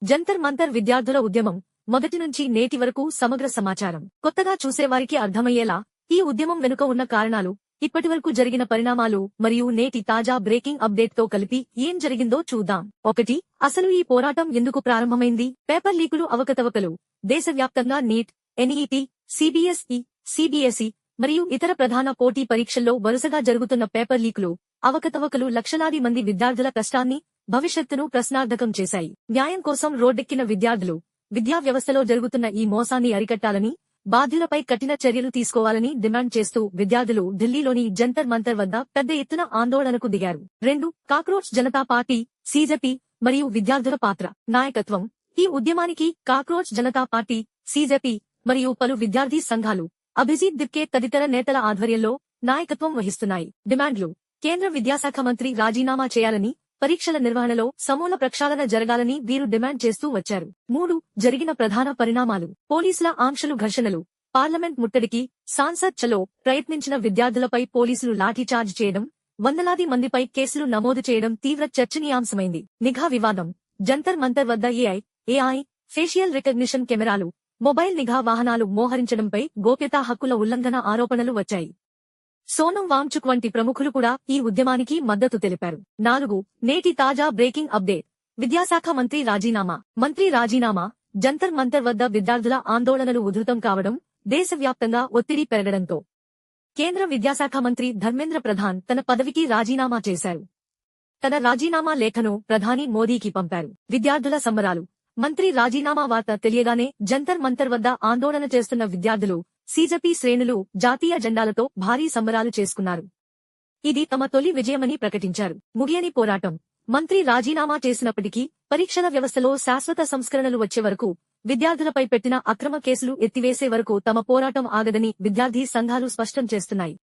జంతర్ మంతర్ విద్యార్థుల ఉద్యమం మొదటి నుంచి నేటి వరకు సమగ్ర సమాచారం. కొత్తగా చూసేవారికి అర్థమయ్యేలా ఈ ఉద్యమం వెనుక ఉన్న కారణాలు, ఇప్పటివరకు జరిగిన పరిణామాలు మరియు నేటి తాజా బ్రేకింగ్ అప్డేట్ తో కలిపి ఏం జరిగిందో చూద్దాం. 1. అసలు ఈ పోరాటం ఎందుకు ప్రారంభమైంది? పేపర్ లీకులు, అవకతవకలు. దేశవ్యాప్తంగా నీట్, ఎన్ఈటీ, సిబిఎస్ఈ, సిబిఎస్ఈ మరియు ఇతర ప్రధాన పోటీ పరీక్షల్లో వరుసగా జరుగుతున్న పేపర్ లీకులు, అవకతవకలు లక్షలాది మంది విద్యార్థుల కష్టాన్ని, భవిష్యత్తును ప్రశ్నార్థకం చేశాయి. న్యాయం కోసం రోడ్డెక్కిన విద్యార్థులు, విద్యా వ్యవస్థలో జరుగుతున్న ఈ మోసాన్ని అరికట్టాలని, బాధ్యులపై కఠిన చర్యలు తీసుకోవాలని డిమాండ్ చేస్తూ విద్యార్థులు ఢిల్లీలోని జంతర్ మంతర్ వద్ద పెద్ద ఎత్తున ఆందోళనకు దిగారు. 2. కాక్రోచ్ జనతా పార్టీ, సీజేపీ మరియు విద్యార్థుల పాత్ర, నాయకత్వం. ఈ ఉద్యమానికి కాక్రోచ్ జనతా పార్టీ, సీజేపీ మరియు పలు విద్యార్థి సంఘాలు, అభిజిత్ దిప్కే తదితర నేతల ఆధ్వర్యంలో నాయకత్వం వహిస్తున్నాయి. డిమాండ్లు: కేంద్ర విద్యాశాఖ మంత్రి రాజీనామా చేయాలని, పరీక్షల నిర్వహణలో సమూల ప్రక్షాళన జరగాలని వీరు డిమాండ్ చేస్తూ వచ్చారు. 3. జరిగిన ప్రధాన పరిణామాలు: పోలీసుల ఆంక్షలు, ఘర్షణలు, పార్లమెంట్ ముట్టడికి, సాన్సద్ చలో ప్రయత్నించిన విద్యార్థులపై పోలీసులు లాఠీచార్జ్ చేయడం, వందలాది మందిపై కేసులు నమోదు చేయడం తీవ్ర చర్చనీయాంశమైంది. నిఘా వివాదం: జంతర్ మంతర్ వద్ద ఏఐ, ఫేషియల్ రికగ్నిషన్ కెమెరాలు, మొబైల్ నిఘా వాహనాలు మోహరించడంపై గోప్యతా హక్కుల ఉల్లంఘన ఆరోపణలు వచ్చాయి. సోనం వాంగ్చుక్ వంటి ప్రముఖులు కూడా ఈ ఉద్యమానికి మద్దతు తెలిపారు. 4. నేటి తాజా బ్రేకింగ్ అప్డేట్: విద్యాశాఖ మంత్రి రాజీనామా. జంతర్ మంతర్ వద్ద విద్యార్థుల ఆందోళనలు ఉధృతం కావడం, దేశవ్యాప్తంగా ఒత్తిడి పెరగడంతో కేంద్ర విద్యాశాఖ మంత్రి ధర్మేంద్ర ప్రధాన్ తన పదవికి రాజీనామా చేశారు. తన రాజీనామా లేఖను ప్రధాని మోదీకి పంపారు. విద్యార్థుల సంబరాలు: మంత్రి రాజీనామా వార్త తెలియగానే జంతర్ మంతర్ వద్ద ఆందోళన చేస్తున్న విద్యార్థులు, సీజేపీ శ్రేణులు జాతీయ జెండాలతో భారీ సంబరాలు చేసుకున్నారు. ఇది తమ తొలి విజయమని ప్రకటించారు. ముగియని పోరాటం: మంత్రి రాజీనామా చేసినప్పటికీ పరీక్షల వ్యవస్థలో శాశ్వత సంస్కరణలు వచ్చే వరకు, విద్యార్థులపై పెట్టిన అక్రమ కేసులు ఎత్తివేసే వరకు తమ పోరాటం ఆగదని విద్యార్థి సంఘాలు స్పష్టం చేస్తున్నాయి.